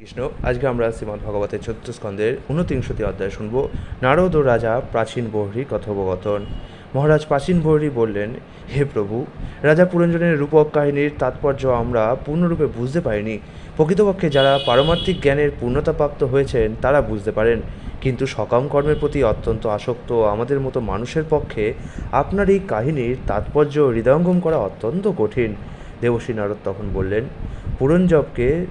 কৃষ্ণ। আজকে আমরা শ্রীমদ্ ভগবতের চতুর্থ স্কন্ধের 29টি অধ্যায় শুনব। নারদ ও রাজা প্রাচীন বহ্রি কথোপকথন। মহারাজ প্রাচীন বহ্রি বললেন, হে প্রভু, রাজা পুরঞ্জনের রূপক কাহিনীর তাৎপর্য আমরা পূর্ণরূপে বুঝতে পারিনি। প্রকৃতপক্ষে যারা পারমার্থিক জ্ঞানের পূর্ণতাপ্রাপ্ত হয়েছেন তারা বুঝতে পারেন, কিন্তু সকাম কর্মের প্রতি অত্যন্ত আসক্ত আমাদের মতো মানুষের পক্ষে আপনার এই কাহিনীর তাৎপর্য হৃদয়ঙ্গম করা অত্যন্ত কঠিন। দেবশ্রী নারদ তখন বললেন,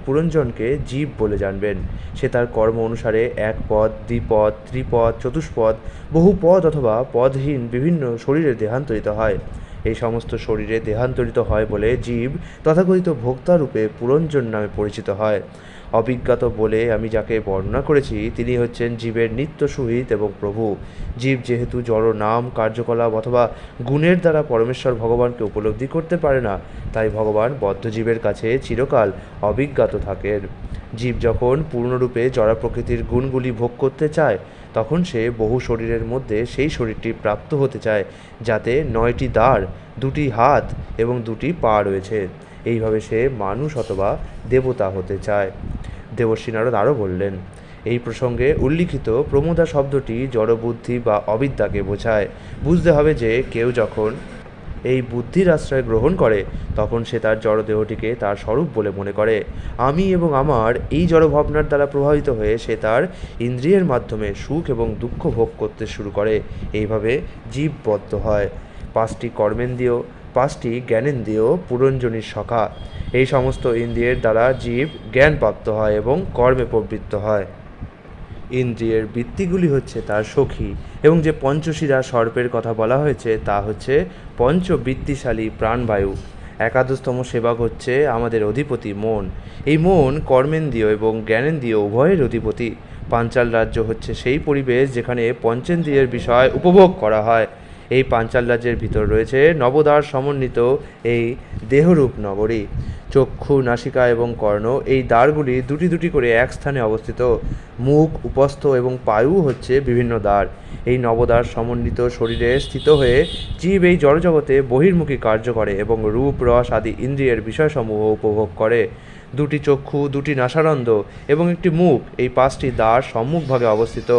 পুরঞ্জনকে জীব বলে জানবেন। সে তার কর্ম অনুসারে এক পদ, দ্বিপদ, ত্রিপদ, চতুষ্পদ, বহু পদ অথবা পদহীন বিভিন্ন শরীরে দেহান্তরিত হয়। এই সমস্ত শরীরে দেহান্তরিত হয় বলে জীব তথাকথিত ভোক্তারূপে পুরঞ্জন নামে পরিচিত হয়। অভিজ্ঞাত বলে আমি যাকে বর্ণনা করেছি তিনি হচ্ছেন জীবের নিত্য সুহিত এবং প্রভু। জীব যেহেতু জড় নাম, কার্যকলাপ অথবা গুণের দ্বারা পরমেশ্বর ভগবানকে উপলব্ধি করতে পারে না, তাই ভগবান বদ্ধজীবের কাছে চিরকাল অভিজ্ঞাত থাকেন। জীব যখন পূর্ণরূপে জড়া প্রকৃতির গুণগুলি ভোগ করতে চায়, তখন সে বহু শরীরের মধ্যে সেই শরীরটি প্রাপ্ত হতে চায় যাতে 9টি দাঁড়, 2টি হাত এবং 2টি পা রয়েছে। এইভাবে সে মানুষ অথবা দেবতা হতে চায়। দেবশ্রী নারদ আরও বললেন, এই প্রসঙ্গে উল্লিখিত প্রমোদা শব্দটি জড়বুদ্ধি বা অবিদ্যাকে বোঝায়। বুঝতে হবে যে কেউ যখন এই বুদ্ধির আশ্রয় গ্রহণ করে তখন সে তার জড়দেহটিকে তার স্বরূপ বলে মনে করে। আমি এবং আমার এই জড়ভাবনার দ্বারা প্রভাবিত হয়ে সে তার ইন্দ্রিয়ের মাধ্যমে সুখ এবং দুঃখ ভোগ করতে শুরু করে। এইভাবে জীব বদ্ধ হয়। 5টি কর্মেন্দ্রিয়, 5টি জ্ঞানেন্দ্রিয় পুরঞ্জনীর সখা। এই সমস্ত ইন্দ্রিয়ের দ্বারা জীব জ্ঞানপ্রাপ্ত হয় এবং কর্মে প্রবৃত্ত হয়। ইন্দ্রিয়ের বৃত্তিগুলি হচ্ছে তার সখী, এবং যে পঞ্চশিরা সর্পের কথা বলা হয়েছে তা হচ্ছে পঞ্চবৃত্তিশালী প্রাণবায়ু। একাদশতম সেবক হচ্ছে আমাদের অধিপতি মন। এই মন কর্মেন্দ্রিয় এবং জ্ঞানেন্দ্রিয় উভয়ের অধিপতি। পাঞ্চাল রাজ্য হচ্ছে সেই পরিবেশ যেখানে পঞ্চেন্দ্রিয়ের বিষয় উপভোগ করা হয়। এই পাঞ্চাল রাজ্যের ভিতর রয়েছে নবদ্বার সমন্বিত এই দেহরূপ নগরী। চক্ষু, নাসিকা এবং কর্ণ এই দ্বারগুলি দুটি দুটি করে এক স্থানে অবস্থিত। মুখ, উপস্থ এবং পায়ু হচ্ছে বিভিন্ন দ্বার। এই নবদ্বার সমন্বিত শরীরে স্থিত হয়ে জীব এই জড়জগতে বহির্মুখী কার্য করে এবং রূপ, রস আদি ইন্দ্রিয়ের বিষয়সমূহ উপভোগ করে। 2টি চক্ষু, 2টি নাসারন্ধ্র এবং একটি মুখ, এই 5টি দ্বার সম্মুখভাগে অবস্থিত।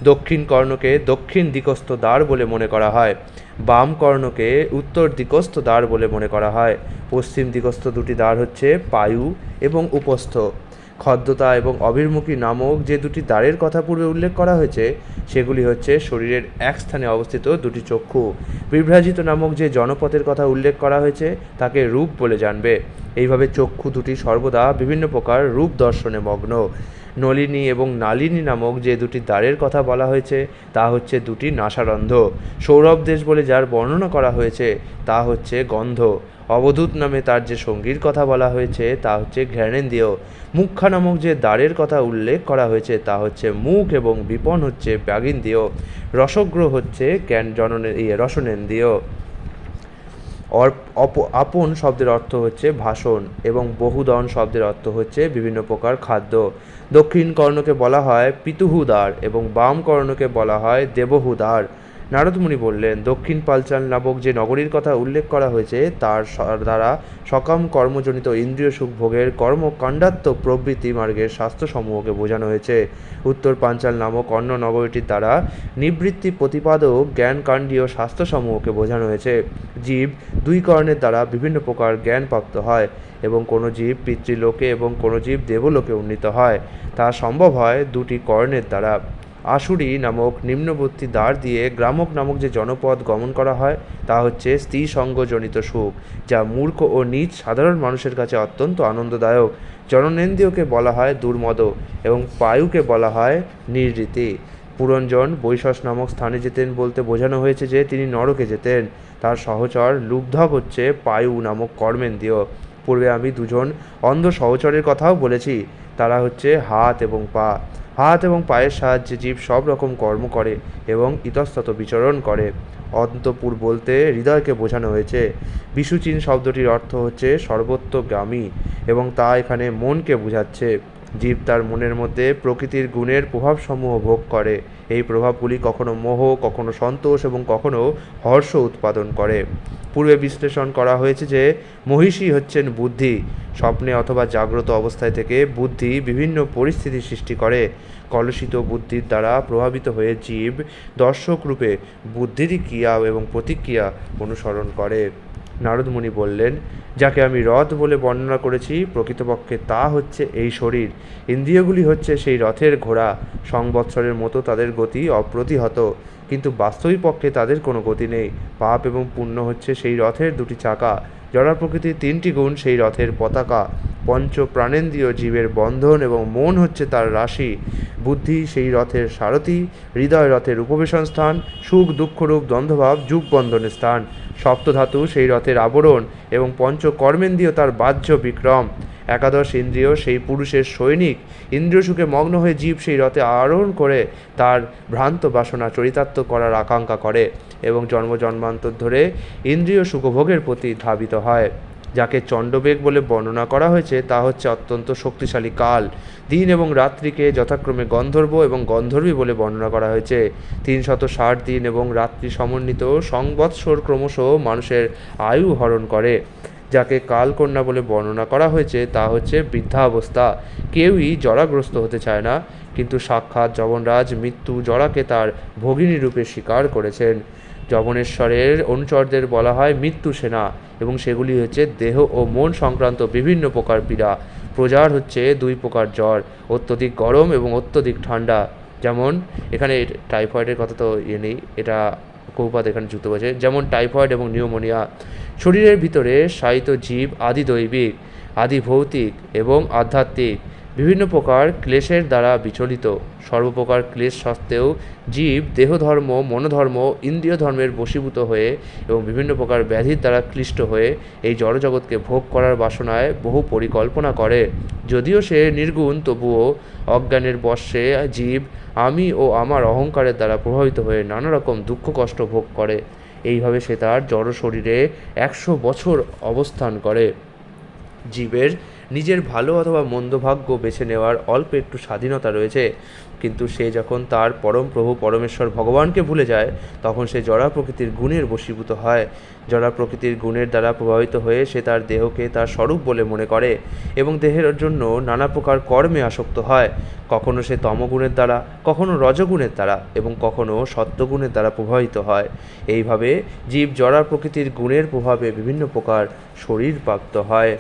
দক্ষিণ কর্ণকে দক্ষিণ দিকস্থ দ্বার বলে মনে করা হয়। বাম কর্ণকে উত্তর দিকস্থ দ্বার বলে মনে করা হয়। পশ্চিম দিকস্থ 2টি দ্বার হচ্ছে পায়ু এবং উপস্থ। খদ্দতা এবং অভির্মুখী নামক যে 2টি দ্বারের কথা পূর্বে উল্লেখ করা হয়েছে সেগুলি হচ্ছে শরীরের এক স্থানে অবস্থিত 2টি চক্ষু। বিভ্রাজিত নামক যে জনপথের কথা উল্লেখ করা হয়েছে তাকে রূপ বলে জানবে। এইভাবে চক্ষু 2টি সর্বদা বিভিন্ন প্রকার রূপ দর্শনে মগ্ন। নলিনী এবং নালিনী নামক যে 2টি দ্বারের কথা বলা হয়েছে তা হচ্ছে 2টি নাসারন্ধ্র। সৌরভ দেশ বলে যার বর্ণনা করা হয়েছে তা হচ্ছে গন্ধ। অবধূত নামে তার যে সঙ্গীর কথা বলা হয়েছে তা হচ্ছে ঘ্রাণেন্দ্রিয়। মুখ্যা নামক যে দ্বারের কথা উল্লেখ করা হয়েছে তা হচ্ছে মুখ এবং বিপন হচ্ছে ব্যাগিন্দ্রিয়। রসগ্রহ হচ্ছে রসনেন্দ্রিয়। আপন শব্দের অর্থ হচ্ছে ভাষণ এবং বহুদন শব্দের অর্থ হচ্ছে বিভিন্ন প্রকার খাদ্য। দক্ষিণ কর্ণকে বলা হয় পিতুহুদ্বার এবং বাম কর্ণকে বলা হয় দেবহুদ্বার। নারদমুনি বললেন, দক্ষিণ পাঞ্চাল নামক যে নগরীর কথা উল্লেখ করা হয়েছে তার দ্বারা সকাম কর্মজনিত ইন্দ্রিয় সুখ ভোগের কর্মকাণ্ডাত্ম প্রবৃত্তি মার্গের শাস্ত্রসমূহকে বোঝানো হয়েছে। উত্তর পাঞ্চাল নামক অন্য নগরীটির দ্বারা নিবৃত্তি প্রতিপাদক জ্ঞানকাণ্ডীয় শাস্ত্রসমূহকে বোঝানো হয়েছে। জীব 2 কর্ণের দ্বারা বিভিন্ন প্রকার জ্ঞান প্রাপ্ত হয় এবং কোনো জীব পিতৃলোকে এবং কোনো জীব দেবলোকে উন্নীত হয়। তা সম্ভব হয় 2টি কর্ণের দ্বারা। আসুরি নামক নিম্নবর্তী দ্বার দিয়ে গ্রামক নামক যে জনপদ গমন করা হয় তা হচ্ছে স্ত্রী সঙ্গজনিত সুখ, যা মূর্খ ও নীচ সাধারণ মানুষের কাছে অত্যন্ত আনন্দদায়ক। জননেন্দ্রিয়কে বলা হয় দুর্মদ এবং পায়ুকে বলা হয় নির্রীতি। পুরঞ্জন বৈশস নামক স্থানে যেতেন বলতে বোঝানো হয়েছে যে তিনি নরকে যেতেন। তার সহচর লুব্ধক হচ্ছে পায়ু নামক কর্মেন্দ্রিয়। পূর্বে আমি 2জন অন্ধ সহচরের কথাও বলেছি, তারা হচ্ছে হাত এবং পা। হাত এবং পায়ের সাহায্যে জীব সব রকম কর্ম করে এবং ইতস্তত বিচরণ করে। অন্তপুর বলতে হৃদয়কে বোঝানো হয়েছে। বিশুচিন শব্দটির অর্থ হচ্ছে সর্বত্রগামী এবং তা এখানে মনকে বোঝাচ্ছে। জীব তার মনের মধ্যে প্রকৃতির গুণের প্রভাবসমূহ ভোগ করে। এই প্রভাবগুলি কখনো মোহ, কখনো সন্তোষ এবং কখনো হর্ষ উৎপাদন করে। পূর্বে বিশ্লেষণ করা হয়েছে যে মহিষী হচ্ছেন বুদ্ধি। স্বপ্নে অথবা জাগ্রত অবস্থায় থেকে বুদ্ধি বিভিন্ন পরিস্থিতি সৃষ্টি করে। কলুষিত বুদ্ধির দ্বারা প্রভাবিত হয়ে জীব দর্শক রূপে বুদ্ধিরই ক্রিয়া এবং প্রতিক্রিয়া অনুসরণ করে। নারদ মুনি বললেন, যাকে আমি রথ বলে বর্ণনা করেছি প্রকৃতপক্ষে তা হচ্ছে এই শরীর। ইন্দ্রিয়গুলি হচ্ছে সেই রথের ঘোড়া। সংবৎসরের মতো তাদের গতি অপ্রতিহত, কিন্তু বাস্তবিক পক্ষে তাদের কোনো গতি নেই। পাপ এবং পুণ্য হচ্ছে সেই রথের দুটি চাকা। জড় প্রকৃতির তিনটি গুণ সেই রথের পতাকা। পঞ্চ প্রাণেন্দ্রিয় জীবের বন্ধন এবং মন হচ্ছে তার রাশি। বুদ্ধি সেই রথের সারথি, হৃদয় রথের উপবেশন স্থান, সুখ দুঃখরূপ দ্বন্দ্বভাব যুগ বন্ধনের স্থান। সপ্তধাতু সেই রথের আবরণ এবং পঞ্চ কর্মেন্দ্রিয় তার বাহ্য বিক্রম। একাদশ ইন্দ্রিয় সেই পুরুষের সৈনিক। ইন্দ্রিয় সুখে মগ্ন হয়ে জীব সেই রথে আরোহণ করে তার ভ্রান্ত বাসনা চরিতার্থ করার আকাঙ্ক্ষা করে এবং জন্ম জন্মান্তর ধরে ইন্দ্রিয় সুখভোগের প্রতি ধাবিত হয়। যাকে চণ্ডবেগ বলে বর্ণনা করা হয়েছে তা হচ্ছে অত্যন্ত শক্তিশালী কাল। দিন এবং রাত্রিকে যথাক্রমে গন্ধর্ব এবং গন্ধর্বী বলে বর্ণনা করা হয়েছে। 360 দিন এবং রাত্রি সমন্বিত সংবৎসর ক্রমশ মানুষের আয়ু হরণ করে। যাকে কালকন্যা বলে বর্ণনা করা হয়েছে তা হচ্ছে বৃদ্ধাবস্থা। কেউই জরাগ্রস্ত হতে চায় না, কিন্তু সাক্ষাৎ যবনরাজ মৃত্যু জরাকে তার ভগিনী রূপে স্বীকার করেছেন। যবনেশ্বরের অনুচরদের বলা হয় মৃত্যু সেনা, এবং সেগুলি হচ্ছে দেহ ও মন সংক্রান্ত বিভিন্ন প্রকার পীড়া। প্রজার হচ্ছে দুই প্রকার জ্বর, অত্যধিক গরম এবং অত্যধিক ঠান্ডা। যেমন এখানে টাইফয়েডের কথা তো নেই, এটা কৌপাত এখানে যুক্ত করেছে। যেমন টাইফয়েড এবং নিউমোনিয়া। শরীরের ভিতরে শায়িত জীব আদি দৈবিক, আদি ভৌতিক এবং আধ্যাত্মিক বিভিন্ন প্রকার ক্লেশের দ্বারা বিচলিত। সর্বপ্রকার ক্লেশ সত্ত্বেও জীব দেহধর্ম, মনোধর্ম, ইন্দ্রিয় ধর্মের বশীভূত হয়ে এবং বিভিন্ন প্রকার ব্যাধির দ্বারা ক্লিষ্ট হয়ে এই জড়জগৎকে ভোগ করার বাসনায় বহু পরিকল্পনা করে। যদিও সে নির্গুণ, তবুও অজ্ঞানের বশে জীব আমি ও আমার অহংকারের দ্বারা প্রভাবিত হয়ে নানা রকম দুঃখ কষ্ট ভোগ করে। এইভাবে সে তার জড় শরীরে 100 বছর অবস্থান করে। জীবের নিজের ভালো অথবা মন্দ ভাগ্য বেছে নেওয়ার অল্প একটু স্বাধীনতা রয়েছে, কিন্তু সে যখন তার পরম প্রভু পরমেশ্বর ভগবানকে ভুলে যায় তখন সে জড়া প্রকৃতির গুণের বশীভূত হয়। জড়া প্রকৃতির গুণের দ্বারা প্রভাবিত হয়ে সে তার দেহকে তার স্বরূপ বলে মনে করে এবং দেহের জন্য নানা প্রকার কর্মে আসক্ত হয়। কখনো সে তমগুণের দ্বারা, কখনো রজগুণের দ্বারা এবং কখনো সত্যগুণের দ্বারা প্রভাবিত হয়। এইভাবে জীব জড়া প্রকৃতির গুণের প্রভাবে বিভিন্ন প্রকার শরীর প্রাপ্ত হয়।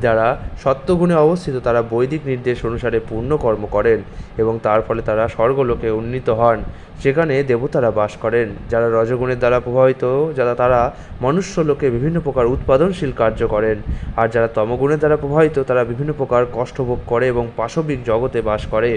যারা সত্যগুণে অবস্থিত তারা বৈদিক নির্দেশ অনুসারে পূর্ণ কর্ম করেন এবং তার ফলে তারা স্বর্গলোকে উন্নীত হন, সেখানে দেবতারা বাস করেন। যারা রজগুণের দ্বারা প্রভাবিত তারা মনুষ্যলোকে বিভিন্ন প্রকার উৎপাদনশীল কার্য করেন, আর যারা তমগুণের দ্বারা প্রভাবিত তারা বিভিন্ন প্রকার কষ্টভোগ করে এবং পাশবিক জগতে বাস করে।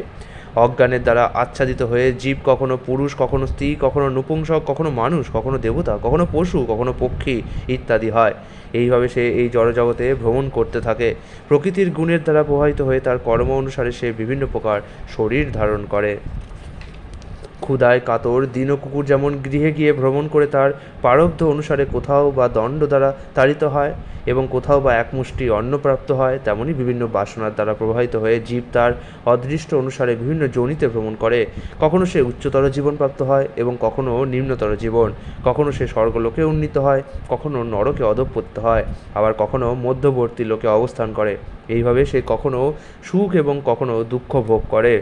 অজ্ঞানের দ্বারা আচ্ছাদিত হয়ে জীব কখনো পুরুষ, কখনো স্ত্রী, কখনো নপুংসক, কখনো মানুষ, কখনো দেবতা, কখনো পশু, কখনো পক্ষী ইত্যাদি হয়। এইভাবে সে এই জড়জগতে ভ্রমণ করতে থাকে। প্রকৃতির গুণের দ্বারা প্রভাবিত হয়ে তার কর্ম অনুসারে সে বিভিন্ন প্রকার শরীর ধারণ করে। ক্ষুধায় কাতর দীন কুকুর যেমন গৃহে গিয়ে ভ্রমণ করে তার প্রারব্ধ অনুসারে কোথাও বা দণ্ড দ্বারা তাড়িত হয় এবং কোথাও বা একমুষ্টি অন্নপ্রাপ্ত হয়, তেমনি বিভিন্ন বাসনার দ্বারা প্রভাবিত হয়ে জীব তার অদৃষ্ট অনুসারে বিভিন্ন যোনিতে ভ্রমণ করে। কখনো সে উচ্চতর জীবন প্রাপ্ত হয় এবং কখনো নিম্নতর জীবন। কখনো সে স্বর্গলোকে উন্নীত হয়, কখনো নরকে অধঃপতিত হয়, আবার কখনো মধ্যবর্তী লোকে অবস্থান করে। এইভাবে সে কখনো সুখ এবং কখনো দুঃখ ভোগ করে।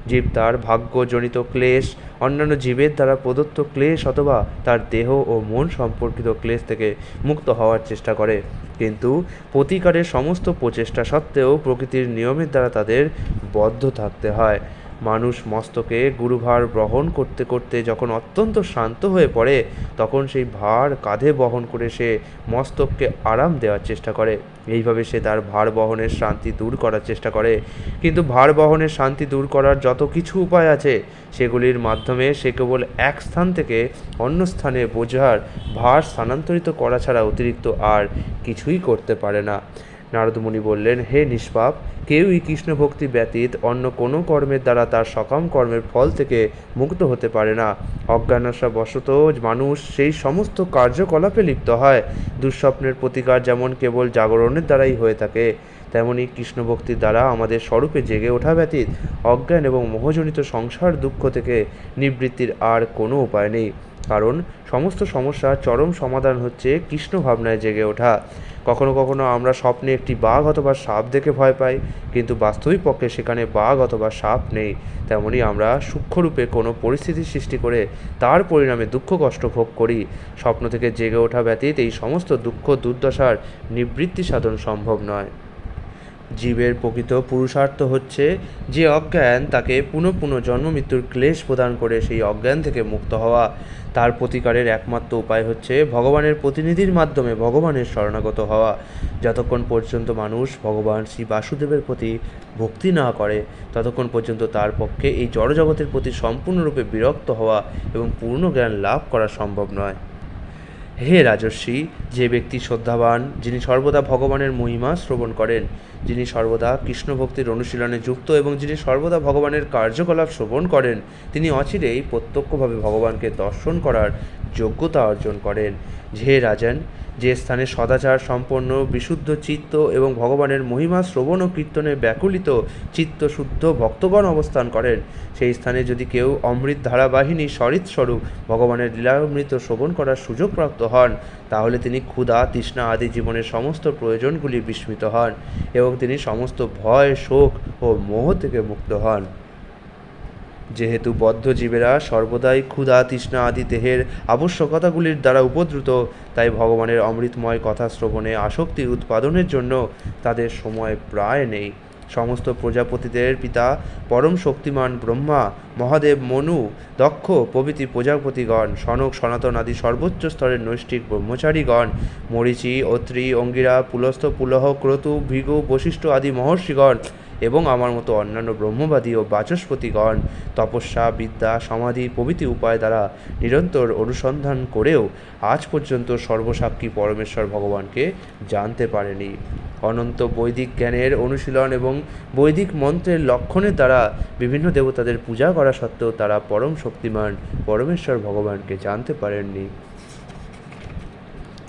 জীব তার ভাগ্যজনিত ক্লেশ, অন্যান্য জীবের দ্বারা প্রদত্ত ক্লেশ অথবা তার দেহ ও মন সম্পর্কিত ক্লেশ থেকে মুক্ত হওয়ার চেষ্টা করে, কিন্তু প্রতিকারের সমস্ত প্রচেষ্টা সত্ত্বেও প্রকৃতির নিয়মের দ্বারা তাদের বদ্ধ থাকতে হয়। মানুষ মস্তকে গুরুভার বহন করতে করতে যখন অত্যন্ত শান্ত হয়ে পড়ে তখন সেই ভার কাঁধে বহন করে সে মস্তককে আরাম দেওয়ার চেষ্টা করে। এইভাবে সে তার ভার বহনের শান্তি দূর করার চেষ্টা করে, কিন্তু ভার বহনের শান্তি দূর করার যত কিছু উপায় আছে সেগুলির মাধ্যমে সে কেবল এক স্থান থেকে অন্য স্থানে বোঝার ভার স্থানান্তরিত করা ছাড়া অতিরিক্ত আর কিছুই করতে পারে না। নারদ মুনি বললেন, হে নিষ্পাপ, কেউই কৃষ্ণ ভক্তি ব্যতীত অন্য কোনো কর্মের দ্বারা তার সকাম কর্মের ফল থেকে মুক্ত হতে পারে না। অজ্ঞানবশত মানুষ সেই সমস্ত কার্যকলাপে লিপ্ত হয়। দুঃস্বপ্নের প্রতিকার যেমন কেবল জাগরণের দ্বারাই হয়ে থাকে, তেমনি কৃষ্ণভক্তির দ্বারা আমাদের স্বরূপে জেগে ওঠা ব্যতীত অজ্ঞান এবং মোহজনিত সংসার দুঃখ থেকে নিবৃত্তির আর কোনো উপায় নেই। কারণ সমস্ত সমস্যার চরম সমাধান হচ্ছে কৃষ্ণ ভাবনায় জেগে ওঠা। কখনো কখনো আমরা স্বপ্নে একটি বাঘ অথবা সাপ দেখে ভয় পাই, কিন্তু বাস্তবিক পক্ষে সেখানে বাঘ অথবা সাপ নেই। তেমনি আমরা সূক্ষ্মরূপে কোনো পরিস্থিতি সৃষ্টি করে তার পরিণামে দুঃখ কষ্ট ভোগ করি। স্বপ্ন থেকে জেগে ওঠা ব্যতীত এই সমস্ত দুঃখ দুর্দশার নিবৃত্তি সাধন সম্ভব নয়। জীবের প্রকৃত পুরুষার্থ হচ্ছে যে অজ্ঞান তাকে পুনঃ পুনঃ জন্ম মৃত্যুর ক্লেশ প্রদান করে সেই অজ্ঞান থেকে মুক্ত হওয়া। তার প্রতিকারের একমাত্র উপায় হচ্ছে ভগবানের প্রতিনিধির মাধ্যমে ভগবানের শরণাগত হওয়া। যতক্ষণ পর্যন্ত মানুষ ভগবান শ্রী বাসুদেবের প্রতি ভক্তি না করে ততক্ষণ পর্যন্ত তার পক্ষে এই জড়জগতের প্রতি সম্পূর্ণরূপে বিরক্ত হওয়া এবং পূর্ণ জ্ঞান লাভ করা সম্ভব নয়। হে রাজর্ষি, যে ব্যক্তি শ্রদ্ধাবান, যিনি সর্বদা ভগবানের মহিমা শ্রবণ করেন, যিনি সর্বদা কৃষ্ণ ভক্তির অনুশীলনে যুক্ত এবং যিনি সর্বদা ভগবানের কার্যকলাপ শ্রবণ করেন, তিনি অচিরেই প্রত্যক্ষভাবে ভগবানকে দর্শন করার যোগ্যতা অর্জন করেন। হে রাজন, যে স্থানে সদাচার সম্পন্ন বিশুদ্ধ চিত্ত এবং ভগবানের মহিমা শ্রবণ ও কীর্তনে ব্যাকুলিত চিত্তশুদ্ধ ভক্তগণ অবস্থান করেন, সেই স্থানে যদি কেউ অমৃত ধারাবাহিনী সরিৎস্বরূপ ভগবানের লীলামৃত শ্রবণ করার সুযোগ প্রাপ্ত হন, তাহলে তিনি ক্ষুধা তৃষ্ণা আদি জীবনের সমস্ত প্রয়োজনগুলি বিস্মৃত হন এবং তিনি সমস্ত ভয় শোক ও মোহ থেকে মুক্ত হন। যেহেতু বদ্ধ জীবেরা সর্বদাই ক্ষুধা তৃষ্ণা আদি দেহের আবশ্যকতাগুলির দ্বারা উপদ্রুত, তাই ভগবানের অমৃতময় কথা শ্রবণে আসক্তি উৎপাদনের জন্য তাদের সময় প্রায় নেই। সমস্ত প্রজাপতিদের পিতা পরম শক্তিমান ব্রহ্মা, মহাদেব মনু, দক্ষ প্রভৃতি প্রজাপতিগণ, সনক সনাতন আদি সর্বোচ্চ স্তরের নৈষ্ঠিক ব্রহ্মচারীগণ, মরীচি অত্রি অঙ্গিরা পুলস্ত পুলহ ক্রতু ভৃগু বশিষ্ঠ আদি মহর্ষিগণ এবং আমার মতো অন্যান্য ব্রহ্মবাদী ও বাচস্পতিগণ তপস্যা বিদ্যা সমাধি প্রভৃতি উপায় দ্বারা নিরন্তর অনুসন্ধান করেও আজ পর্যন্ত সর্বসাক্ষী পরমেশ্বর ভগবানকে জানতে পারেনি। অনন্ত বৈদিক জ্ঞানের অনুশীলন এবং বৈদিক মন্ত্রের লক্ষণের দ্বারা বিভিন্ন দেবতাদের পূজা করা সত্ত্বেও তারা পরম শক্তিমান পরমেশ্বর ভগবানকে জানতে পারেননি।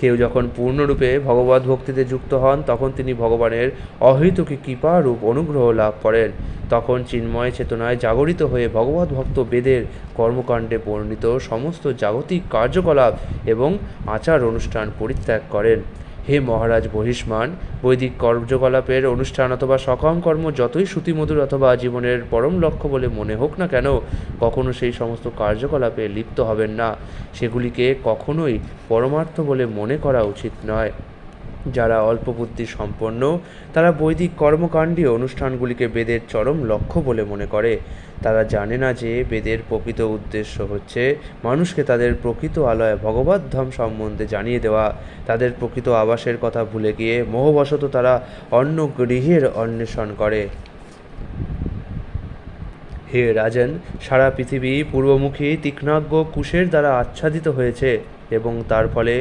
কেউ যখন পূর্ণরূপে ভগবত ভক্তিতে যুক্ত হন তখন তিনি ভগবানের অহৈতুকী কৃপারূপ অনুগ্রহ লাভ করেন। তখন চিন্ময় চেতনায় জাগরিত হয়ে ভগবত ভক্ত বেদের কর্মকাণ্ডে বর্ণিত সমস্ত জাগতিক কার্যকলাপ এবং আচার অনুষ্ঠান পরিত্যাগ করেন। হে মহারাজ বহিষ্মান, বৈদিক কার্যকলাপের অনুষ্ঠান অথবা সকাম কর্ম যতই শ্রুতিমধুর অথবা জীবনের পরম লক্ষ্য বলে মনে হোক না কেন, কখনো সেই সমস্ত কার্যকলাপে লিপ্ত হবেন না। সেগুলিকে কখনোই পরমার্থ বলে মনে করা উচিত নয়। যারা অল্প বুদ্ধি সম্পন্ন তারা বৈদিক কর্মকাণ্ডীয় অনুষ্ঠানগুলিকে বেদের চরম লক্ষ্য বলে মনে করে। তারা জানে না যে বেদের প্রকৃত উদ্দেশ্য হচ্ছে মানুষকে তাদের প্রকৃত আলয় ভগবত ধাম সম্বন্ধে জানিয়ে দেওয়া। তাদের প্রকৃত আবাসের কথা ভুলে গিয়ে মোহবশত তারা অন্য গৃহের অন্বেষণ করে। হে রাজন, সারা পৃথিবী পূর্বমুখী তীক্ষ্ণাজ্ঞ কুশের দ্বারা আচ্ছাদিত হয়েছে এবং তার ফলে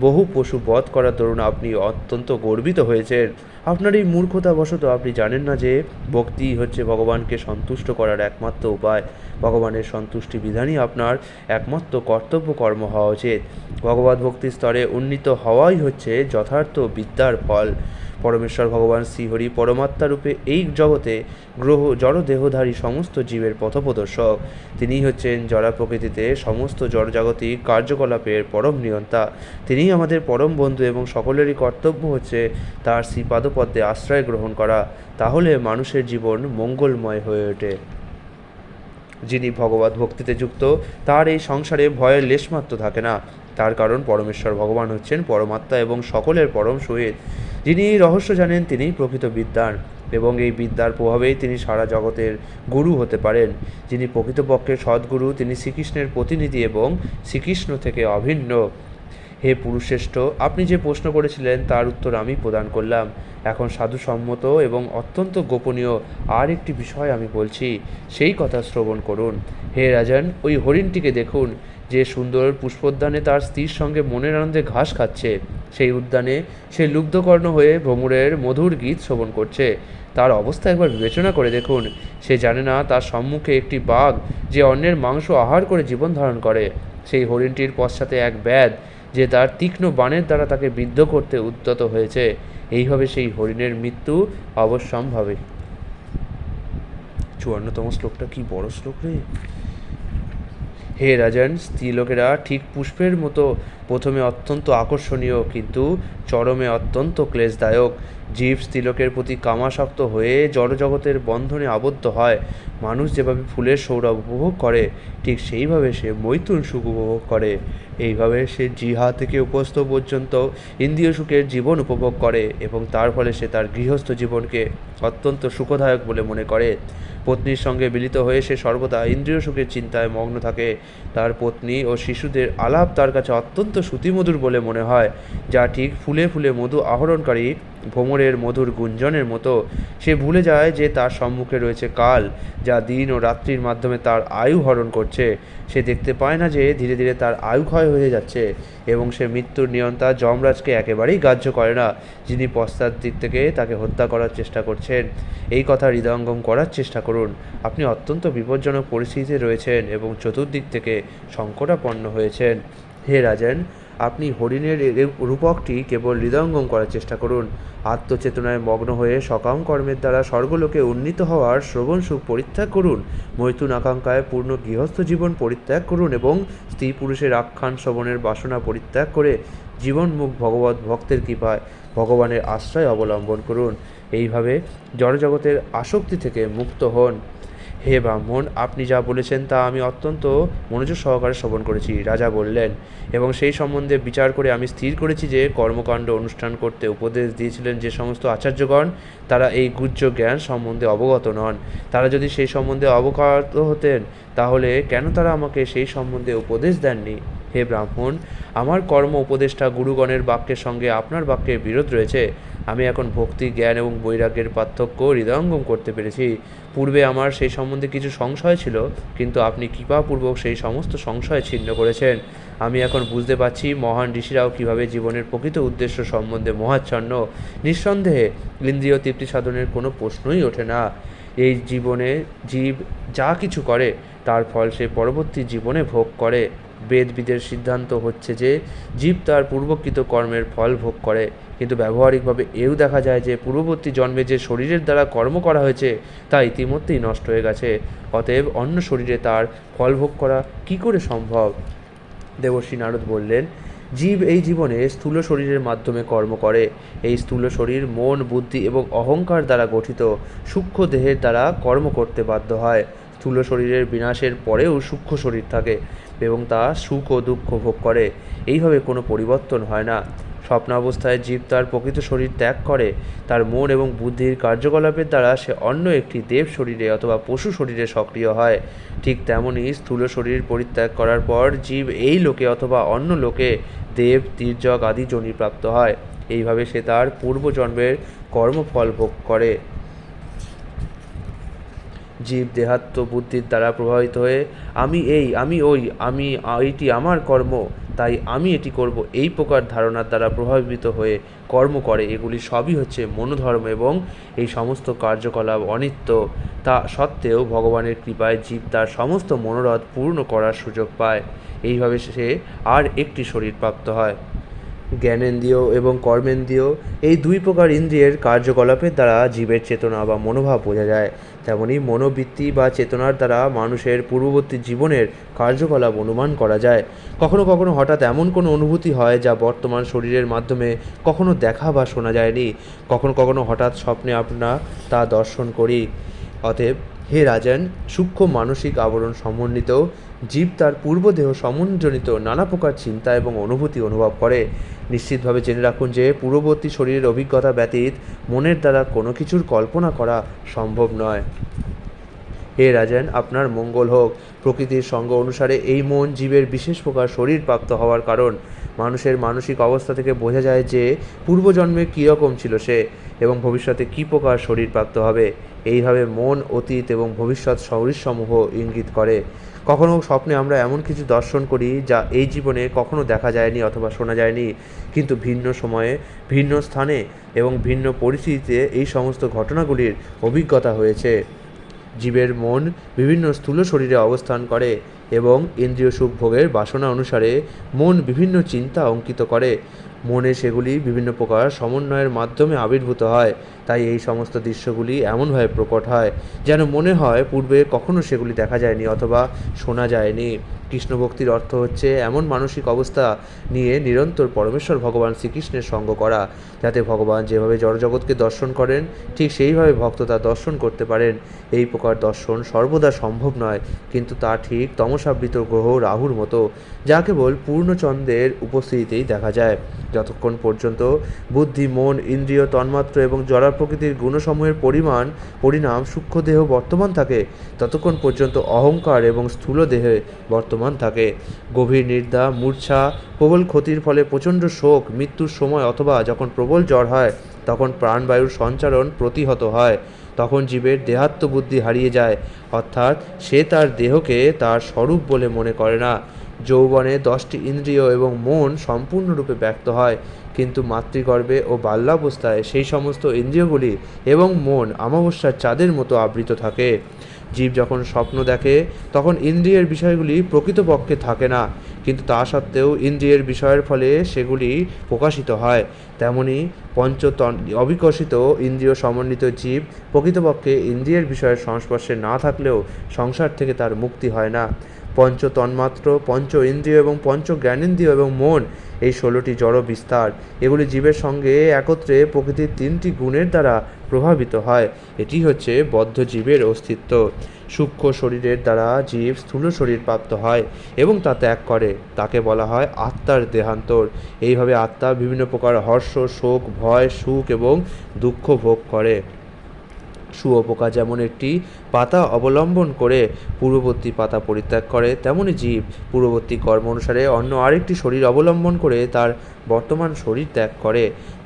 বহু পশু বধ করার দরুন আপনি অত্যন্ত গর্বিত হয়েছেন। আপনার এই মূর্খতাবশত আপনি জানেন না যে ভক্তি হচ্ছে ভগবানকে সন্তুষ্ট করার একমাত্র উপায়। ভগবানের সন্তুষ্টি বিধানই আপনার একমাত্র কর্তব্য কর্ম হওয়া উচিত। ভগবত ভক্তির স্তরে উন্নীত হওয়াই হচ্ছে যথার্থ বিদ্যার ফল। পরমেশ্বর ভগবান শ্রীহরি পরমাত্মা রূপে এই জগতে জড়দেহধারী সমস্ত জীবের পথপ্রদর্শক। তিনিই হচ্ছেন জড়া প্রকৃতিতে সমস্ত জড়জাগতিক কার্যকলাপের পরম নিয়ন্তা। তিনিই আমাদের পরম বন্ধু এবং সকলেরই কর্তব্য হচ্ছে তার শ্রীপাদপদ্মে আশ্রয় গ্রহণ করা। তাহলে মানুষের জীবন মঙ্গলময় হয়ে ওঠে। যিনি ভগবত ভক্তিতে যুক্ত তার এই সংসারে ভয়ের লেশমাত্র থাকে না। তার কারণ পরমেশ্বর ভগবান হচ্ছেন পরমাত্মা এবং সকলের পরম সহিত। যিনি এই রহস্য জানেন তিনিই প্রকৃত বিদ্বান এবং এই বিদ্যার প্রভাবেই তিনি সারা জগতের গুরু হতে পারেন। যিনি প্রকৃতপক্ষে সদ্গুরু তিনি শ্রীকৃষ্ণের প্রতিনিধি এবং শ্রীকৃষ্ণ থেকে অভিন্ন। হে পুরুষশ্রেষ্ঠ, আপনি যে প্রশ্ন করেছিলেন তার উত্তর আমি প্রদান করলাম। এখন সাধুসম্মত এবং অত্যন্ত গোপনীয় আর একটি বিষয় আমি বলছি, সেই কথা শ্রবণ করুন। হে রাজন, ওই হরিণটিকে দেখুন যে সুন্দর পুষ্পোদ্যানে তার স্ত্রীর সঙ্গে মনের আনন্দে ঘাস খাচ্ছে। সেই উদ্যানে সে লুব্ধকর্ণ হয়ে ভ্রমরের মধুর গীত শ্রবণ করছে। তার অবস্থা একবার বিবেচনা করে দেখুন। সে জানে না তার সম্মুখে একটি বাঘ যে অন্যের মাংস আহার করে জীবন ধারণ করে। সেই হরিণটির পশ্চাতে এক ব্যাধ যে তার তীক্ষ্ণ বাণের দ্বারা তাকে বিদ্ধ করতে উদ্যত হয়েছে। এইভাবে সেই হরিণের মৃত্যু অবশ্যম্ভাবী। 54তম শ্লোকটা কি বড় শ্লোক রে! হে রাজন, স্ত্রীলোকেরা ঠিক পুষ্পের মতো প্রথমে অত্যন্ত আকর্ষণীয়, কিন্তু চরমে অত্যন্ত ক্লেশদায়ক। জীব স্ত্রীলোকের প্রতি কামাসক্ত হয়ে জড়জগতের বন্ধনে আবদ্ধ হয়। মানুষ যেভাবে ফুলের সৌরভ উপভোগ করে, ঠিক সেইভাবে সে মৈথুন সুখ উপভোগ করে। এইভাবে সে জিহা থেকে উপস্থ পর্যন্ত ইন্দ্রিয় সুখের জীবন উপভোগ করে এবং তার ফলে সে তার গৃহস্থ জীবনকে অত্যন্ত সুখদায়ক বলে মনে করে। পত্নীর সঙ্গে মিলিত হয়ে সে সর্বদা ইন্দ্রিয় সুখের চিন্তায় মগ্ন থাকে। তার পত্নী ও শিশুদের আলাপ তার কাছে অত্যন্ত শ্রুতিমধুর বলে মনে হয়, যা ঠিক ফুলে ফুলে মধু আহরণকারী ভ্রমরের মধুর গুঞ্জনের মতো। সে ভুলে যায় যে তার সম্মুখে রয়েছে কাল, যা দিন ও রাত্রির মাধ্যমে তার আয়ু হরণ করছে। সে দেখতে পায় না যে ধীরে ধীরে তার আয়ু ক্ষয় হয়ে যাচ্ছে, এবং সে মৃত্যুর নিয়ন্তা যমরাজকে একেবারেই গ্রাহ্য করে না, যিনি পশ্চাৎ দিক থেকে তাকে হত্যা করার চেষ্টা করছেন। এই কথা হৃদয়ঙ্গম করার চেষ্টা করুন। আপনি অত্যন্ত বিপজ্জনক পরিস্থিতিতে রয়েছেন এবং চতুর্দিক থেকে সংকটাপন্ন হয়েছেন। হে রাজন, আপনি হরিণের রূপকটি কেবল হৃদয়ঙ্গম করার চেষ্টা করুন। আত্মচেতনায় মগ্ন হয়ে সকাম কর্মের দ্বারা স্বর্গলোকে উন্নীত হওয়ার শ্রবণ সুখ পরিত্যাগ করুন। মৈথুন আকাঙ্ক্ষায় পূর্ণ গৃহস্থ জীবন পরিত্যাগ করুন এবং স্ত্রী পুরুষের আখ্যান শ্রবণের বাসনা পরিত্যাগ করে জীবনমুখ ভগবত ভক্তের কৃপায় ভগবানের আশ্রয় অবলম্বন করুন। এইভাবে জড়জগতের আসক্তি থেকে মুক্ত হন। হে ব্রাহ্মণ, আপনি যা বলেছেন তা আমি অত্যন্ত মনোযোগ সহকারে শ্রবণ করেছি, রাজা বললেন, এবং সেই সম্বন্ধে বিচার করে আমি স্থির করেছি যে কর্মকাণ্ড অনুষ্ঠান করতে উপদেশ দিয়েছিলেন যে সমস্ত আচার্যগণ, তারা এই গুহ্য জ্ঞান সম্বন্ধে অবগত নন। তারা যদি সেই সম্বন্ধে অবগত হতেন, তাহলে কেন তারা আমাকে সেই সম্বন্ধে উপদেশ দেননি? হে ব্রাহ্মণ, আমার কর্ম উপদেষ্টা গুরুগণের বাক্যের সঙ্গে আপনার বাক্যের বিরোধ রয়েছে। আমি এখন ভক্তি, জ্ঞান এবং বৈরাগ্যের পার্থক্য হৃদয়ঙ্গম করতে পেরেছি। পূর্বে আমার সেই সম্বন্ধে কিছু সংশয় ছিল, কিন্তু আপনি কৃপাপূর্বক সেই সমস্ত সংশয় ছিন্ন করেছেন। আমি এখন বুঝতে পারছি মহান ঋষিরাও কীভাবে জীবনের প্রকৃত উদ্দেশ্য সম্বন্ধে মহাচ্ছন্ন। নিঃসন্দেহে ইন্দ্রিয় তৃপ্তি সাধনের কোনো প্রশ্নই ওঠে না। এই জীবনে জীব যা কিছু করে তার ফল সে পরবর্তী জীবনে ভোগ করে। বেদবিদের সিদ্ধান্ত হচ্ছে যে জীব তার পূর্বকৃত কর্মের ফল ভোগ করে, কিন্তু ব্যবহারিকভাবে এও দেখা যায় যে পূর্ববর্তী জন্মে যে শরীরের দ্বারা কর্ম করা হয়েছে তা ইতিমধ্যেই নষ্ট হয়ে গেছে। অতএব অন্য শরীরে তার ফল ভোগ করা কী করে সম্ভব? দেবর্ষি নারদ বললেন, জীব এই জীবনে স্থূল শরীরের মাধ্যমে কর্ম করে। এই স্থূল শরীর মন, বুদ্ধি এবং অহংকার দ্বারা গঠিত। সূক্ষ্ম দেহের দ্বারা কর্ম করতে বাধ্য হয়। স্থূল শরীরের বিনাশের পরেও সূক্ষ্ম শরীর থাকে এবং তা সুখ ও দুঃখ ভোগ করে। এইভাবে কোনো পরিবর্তন হয় না। স্বপ্নাবস্থায় জীব তার প্রকৃত শরীর ত্যাগ করে। তার মন এবং বুদ্ধির কার্যকলাপের দ্বারা সে অন্য একটি দেব শরীরে অথবা পশু শরীরে সক্রিয় হয়। ঠিক তেমনই স্থূল শরীর পরিত্যাগ করার পর জীব এই লোকে অথবা অন্য লোকে দেব, তির্যক আদি যোনি প্রাপ্ত হয়। এইভাবে সে তার পূর্বজন্মের কর্মফল ভোগ করে। জীব দেহাত্ম বুদ্ধির দ্বারা প্রভাবিত হয়ে আমি এই, আমি ওই, এইটি আমার কর্ম, তাই আমি এটি করব, এই প্রকার ধারণার দ্বারা প্রভাবিত হয়ে কর্ম করে। এগুলি সবই হচ্ছে মনোধর্ম এবং এই সমস্ত কার্যকলাপ অনিত্য। তা সত্ত্বেও ভগবানের কৃপায় জীব তার সমস্ত মনোরথ পূর্ণ করার সুযোগ পায়। এইভাবে সে আর একটি শরীর প্রাপ্ত হয়। জ্ঞানেন্দ্রিয় এবং কর্মেন্দ্রিয়, এই দুই প্রকার ইন্দ্রিয়ের কার্যকলাপের দ্বারা জীবের চেতনা বা মনোভাব বোঝা যায়। তেমনি মনোবৃত্তি বা চেতনার দ্বারা মানুষের পূর্ববর্তী জীবনের কার্যকলাপ অনুমান করা যায়। কখনো কখনো হঠাৎ এমন কোনো অনুভূতি হয় যা বর্তমান শরীরের মাধ্যমে কখনো দেখা বা শোনা যায়নি। কখনো কখনো হঠাৎ স্বপ্নে আমরা তা দর্শন করি। অতএব হে রাজন, সূক্ষ্ম মানসিক আবরণ সমন্বিত জীব তার পূর্বদেহ সমঞ্জনিত নানা প্রকার চিন্তা এবং অনুভূতি অনুভব করে। নিশ্চিতভাবে জেনে রাখুন যে পূর্ববর্তী শরীরের অভিজ্ঞতা ব্যতীত মনের দ্বারা কোনো কিছুর কল্পনা করা সম্ভব নয়। হে রাজন, আপনার মঙ্গল হোক। প্রকৃতির সঙ্গ অনুসারে এই মন জীবের বিশেষ প্রকার শরীর প্রাপ্ত হওয়ার কারণ। মানুষের মানসিক অবস্থা থেকে বোঝা যায় যে পূর্বজন্মে কীরকম ছিল সে এবং ভবিষ্যতে কী প্রকার শরীর প্রাপ্ত হবে। এইভাবে মন অতীত এবং ভবিষ্যৎ শরীরসমূহ ইঙ্গিত করে। কখনও স্বপ্নে আমরা এমন কিছু দর্শন করি যা এই জীবনে কখনো দেখা যায়নি অথবা শোনা যায়নি, কিন্তু ভিন্ন সময়ে, ভিন্ন স্থানে এবং ভিন্ন পরিস্থিতিতে এই সমস্ত ঘটনাগুলির অভিজ্ঞতা হয়েছে। জীবের মন বিভিন্ন স্থূল শরীরে অবস্থান করে। এবং ইন্দ্রিয় সুখ ভোগের বাসনা অনুসারে মন বিভিন্ন চিন্তা অঙ্কিত করে। মনে সেগুলি বিভিন্ন প্রকার সমন্বয়ের মাধ্যমে আবির্ভূত হয়। তাই এই সমস্ত দৃশ্যগুলি এমনভাবে প্রকট হয় যেন মনে হয় পূর্বে কখনো সেগুলি দেখা যায়নি অথবা শোনা যায়নি। কৃষ্ণ ভক্তির অর্থ হচ্ছে এমন মানসিক অবস্থা নিয়ে নিরন্তর পরমেশ্বর ভগবান শ্রীকৃষ্ণের সঙ্গ করা, যাতে ভগবান যেভাবে জড়জগৎকে দর্শন করেন ঠিক সেইভাবে ভক্ত তা দর্শন করতে পারেন। এই প্রকার দর্শন সর্বদা সম্ভব নয়, কিন্তু তা ঠিক তমসাবৃত গ্রহ রাহুর মতো, যা কেবল পূর্ণচন্দ্রের উপস্থিতিতেই দেখা যায়। যতক্ষণ পর্যন্ত বুদ্ধি, মন, ইন্দ্রিয়, তন্মাত্র এবং জড় প্রকৃতির গুণসমূহের পরিণাম সূক্ষ্ম দেহ বর্তমান থাকে, ততক্ষণ পর্যন্ত অহংকার এবং স্থূল দেহে বর্তমান থাকে। গভীর নিদ্রা, মূর্ছা, প্রবল ক্ষতির ফলে প্রচণ্ড শোক, মৃত্যুর সময় অথবা যখন প্রবল জ্বর হয়, তখন প্রাণবায়ুর সঞ্চারণ প্রতিহত হয়। তখন জীবের দেহাত্ম বুদ্ধি হারিয়ে যায়, অর্থাৎ সে তার দেহকে তার স্বরূপ বলে মনে করে না। যৌবনে 10টি ইন্দ্রিয় এবং মন সম্পূর্ণরূপে ব্যক্ত হয়, কিন্তু মাতৃগর্ভে ও বাল্যাবস্থায় সেই সমস্ত ইন্দ্রিয়গুলি এবং মন অমাবস্যার চাঁদের মতো আবৃত থাকে। জীব যখন স্বপ্ন দেখে তখন ইন্দ্রিয়ের বিষয়গুলি প্রকৃতপক্ষে থাকে না, কিন্তু তা সত্ত্বেও ইন্দ্রিয়ের বিষয়ের ফলে সেগুলি প্রকাশিত হয়। তেমনি অবিকশিত ইন্দ্রিয় সমন্বিত জীব প্রকৃতপক্ষে ইন্দ্রিয়ের বিষয়ের সংস্পর্শে না থাকলেও সংসার থেকে তার মুক্তি হয় না। পঞ্চ তন্মাত্র, পঞ্চ ইন্দ্রিয় এবং পঞ্চ জ্ঞানেন্দ্রিয় এবং মন, এই 16টি জড় বিস্তার, এগুলি জীবের সঙ্গে একত্রে প্রকৃতির 3টি গুণের দ্বারা প্রভাবিত হয়। এটি হচ্ছে বদ্ধ জীবের অস্তিত্ব। সূক্ষ্ম শরীরের দ্বারা জীব স্থূল শরীর প্রাপ্ত হয় এবং তা ত্যাগ করে, তাকে বলা হয় আত্মার দেহান্তর। এইভাবে আত্মা বিভিন্ন প্রকার হর্ষ, শোক, ভয়, সুখ এবং দুঃখ ভোগ করে। শুঁয়োপোকা যেমন একটি পাতা অবলম্বন করে পূর্ববর্তী পাতা পরিত্যাগ করে, তেমনি জীব পূর্ববর্তী কর্ম অনুসারে অন্য আরেকটি শরীর অবলম্বন করে তার বর্তমান শরীর ত্যাগ করে।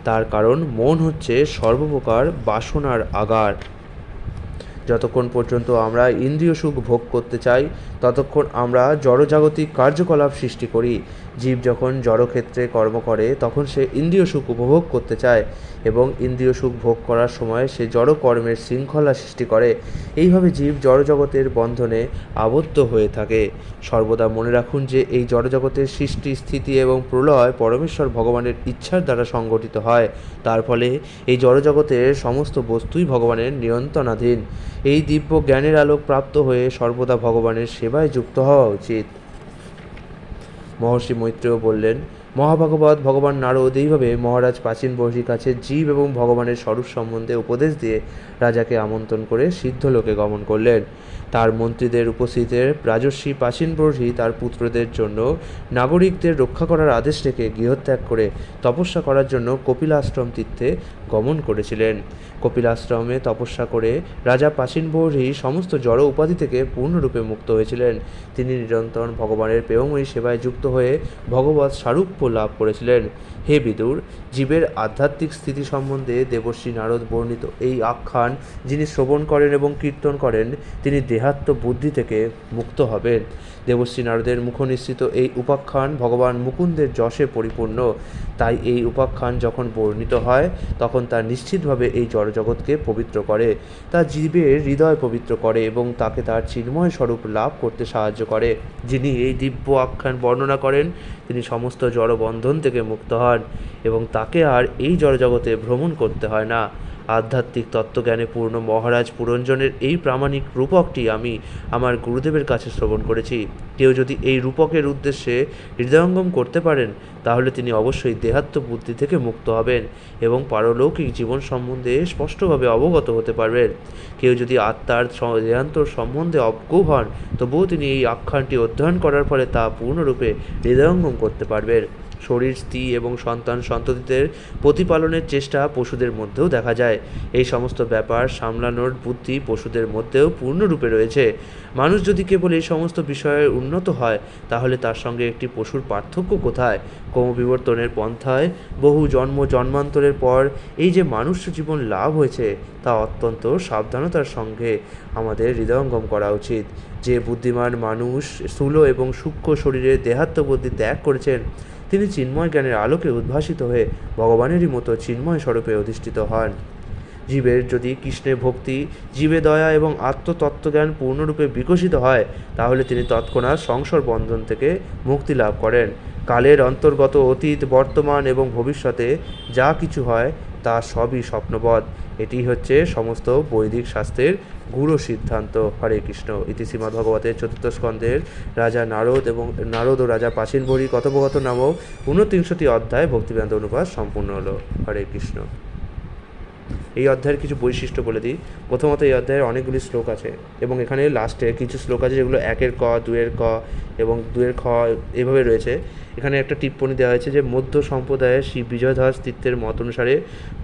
তার কারণ মন হচ্ছে সর্বপ্রকার বাসনার আগার। যতক্ষণ পর্যন্ত আমরা ইন্দ্রিয় সুখ ভোগ করতে চাই, ততক্ষণ আমরা জড়জাগতিক কার্যকলাপ সৃষ্টি করি। জীব যখন জড়ক্ষেত্রে কর্ম করে তখন সে ইন্দ্রিয় সুখ উপভোগ করতে চায় এবং ইন্দ্রিয় সুখ ভোগ করার সময় সে জড় কর্মের শৃঙ্খলা সৃষ্টি করে। এইভাবে জীব জড়জগতের বন্ধনে আবদ্ধ হয়ে থাকে। সর্বদা মনে রাখুন যে এই জড়জগতের সৃষ্টি, স্থিতি এবং প্রলয় পরমেশ্বর ভগবানের ইচ্ছার দ্বারা সংগঠিত হয়। তার ফলে এই জড়জগতের সমস্ত বস্তুই ভগবানের নিয়ন্ত্রণাধীন। এই দিব্য জ্ঞানের আলোক প্রাপ্ত হয়ে সর্বদা ভগবানের সেবায় যুক্ত হওয়া উচিত। মহর্ষি মৈত্রেয় বললেন, মহাভাগবত ভগবান নারদ এইভাবে মহারাজ প্রাচীন বর্হির কাছে জীব এবং ভগবানের স্বরূপ সম্বন্ধে উপদেশ দিয়ে রাজাকে আমন্ত্রণ করে সিদ্ধলোকে গমন করলেন। তার মন্ত্রীদের উপস্থিতিতে রাজর্ষি প্রাচীন বর্হি তার পুত্রদের জন্য নাগরিকদের রক্ষা করার আদেশ রেখে গৃহত্যাগ করে তপস্যা করার জন্য কপিলাশ্রম তীর্থে গমন করেছিলেন। কপিলাশ্রমে তপস্যা করে রাজা প্রাচীন বর্হি সমস্ত জড় উপাধি থেকে পূর্ণরূপে মুক্ত হয়েছিলেন। তিনি নিরন্তর ভগবানের প্রেমময়ী সেবায় যুক্ত হয়ে ভগবৎ সারূপ্য লাভ করেছিলেন। হে বিদুর, জীবের আধ্যাত্মিক স্থিতি সম্বন্ধে দেবর্ষি নারদ বর্ণিত এই আখ্যান যিনি শ্রবণ করেন এবং কীর্তন করেন, তিনি দেহাত্ম বুদ্ধি থেকে মুক্ত হবেন। দেবর্ষি নারদের মুখনিসৃত এই উপাখ্যান ভগবান মুকুন্দের যশে পরিপূর্ণ। তাই এই উপাখ্যান যখন বর্ণিত হয় তখন তা নিশ্চিতভাবে এই জড়জগৎকে পবিত্র করে, তা জীবের হৃদয় পবিত্র করে এবং তাকে তার চিন্ময় স্বরূপ লাভ করতে সাহায্য করে। যিনি এই দিব্য আখ্যান বর্ণনা করেন তিনি সমস্ত জড় বন্ধন থেকে মুক্ত হন এবং তাকে আর এই জড়জগতে ভ্রমণ করতে হয় না। আধ্যাত্মিক তত্ত্বজ্ঞানে পূর্ণ মহারাজ পুরঞ্জনের এই প্রামাণিক রূপকটি আমি আমার গুরুদেবের কাছে শ্রবণ করেছি। কেউ যদি এই রূপকের উদ্দেশ্যে হৃদয়ঙ্গম করতে পারেন তাহলে তিনি অবশ্যই দেহাত্ম বুদ্ধি থেকে মুক্ত হবেন এবং পারলৌকিক জীবন সম্বন্ধে স্পষ্টভাবে অবগত হতে পারবেন। কেউ যদি আত্মার দেহান্তর সম্বন্ধে অজ্ঞ হন তবুও তিনি এই আখ্যানটি অধ্যয়ন করার ফলে তা পূর্ণরূপে হৃদয়ঙ্গম করতে পারবেন। শরীর, স্ত্রী এবং সন্তান সন্ততিদের প্রতিপালনের চেষ্টা পশুদের মধ্যেও দেখা যায়। এই সমস্ত ব্যাপার সামলানোর বুদ্ধি পশুদের মধ্যেও পূর্ণরূপে রয়েছে। মানুষ যদি কেবল এই সমস্ত বিষয়ে উন্নত হয় তাহলে তার সঙ্গে একটি পশুর পার্থক্য কোথায়? ক্রমবিবর্তনের পন্থায় বহু জন্মান্তরের পর এই যে মানুষ জীবন লাভ হয়েছে তা অত্যন্ত সাবধানতার সঙ্গে আমাদের হৃদয়ঙ্গম করা উচিত। যে বুদ্ধিমান মানুষ স্থূল এবং সূক্ষ্ম শরীরে দেহাত্মবুদ্ধি ত্যাগ করেছেন তিনি চিন্ময় জ্ঞানের আলোকে উদ্ভাসিত হয়ে ভগবানেরই মতো চিন্ময় স্বরূপে অধিষ্ঠিত হন। জীবের যদি কৃষ্ণের ভক্তি, জীবে দয়া এবং আত্মতত্ত্বজ্ঞান পূর্ণরূপে বিকশিত হয়, তাহলে তিনি তৎক্ষণাৎ সংসার বন্ধন থেকে মুক্তি লাভ করেন। কালের অন্তর্গত অতীত, বর্তমান এবং ভবিষ্যতে যা কিছু হয় তা সবই স্বপ্নবৎ। এটি হচ্ছে সমস্ত বৈদিক শাস্ত্রের গূঢ় সিদ্ধান্ত। হরে কৃষ্ণ। ইতি শ্রীমদ্ভগবতের চতুর্থ স্কন্ধের রাজা নারদ ও রাজা প্রাচীনভরি কথোপকথন নামক 29টি অধ্যায় ভক্তিবেদান্ত অনুবাদ সম্পূর্ণ হলো। হরে কৃষ্ণ। এই অধ্যায়ের কিছু বৈশিষ্ট্য বলে দিই। প্রথমত, এই অধ্যায়ের অনেকগুলি শ্লোক আছে এবং এখানে লাস্টে কিছু শ্লোক আছে যেগুলো 1-এর ক, 2-এর ক এবং 2-এর খ এভাবে রয়েছে। এখানে একটা টিপ্পণী দেওয়া হয়েছে যে মধ্য সম্প্রদায়ের শ্রী বিজয়দাস তীর্থের মত অনুসারে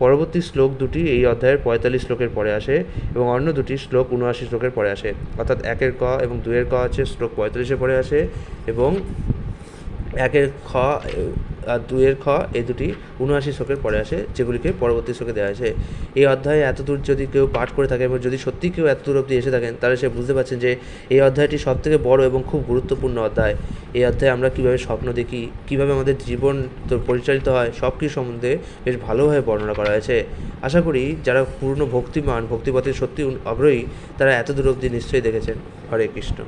পরবর্তী শ্লোক দুটি এই অধ্যায়ের 45 শ্লোকের পরে আসে এবং অন্য দুটি শ্লোক 79 শ্লোকের পরে আসে। অর্থাৎ 1-এর ক এবং 2-এর ক আছে শ্লোক 45-এ পরে আসে এবং 1-এর খ আর 2-এর খ এই দুটি 79 শ্লোকের পরে আসে, যেগুলিকে পরবর্তী শ্লোকে দেওয়া হয়েছে। এই অধ্যায়ে এতদূর যদি কেউ পাঠ করে থাকে এবং যদি সত্যি কেউ এতদূর অবধি এসে থাকেন, তাহলে সে বুঝতে পারছেন যে এই অধ্যায়টি সবথেকে বড় এবং খুব গুরুত্বপূর্ণ অধ্যায়। এই অধ্যায়ে আমরা কীভাবে স্বপ্ন দেখি, কীভাবে আমাদের জীবন পরিচালিত হয়, সব কিছু সম্বন্ধে বেশ ভালোভাবে বর্ণনা করা হয়েছে। আশা করি যারা পূর্ণ ভক্তিমান, ভক্তিপথে সত্যি আগ্রহী, তারা এতদূর অবধি নিশ্চয়ই দেখেছেন। হরে কৃষ্ণ।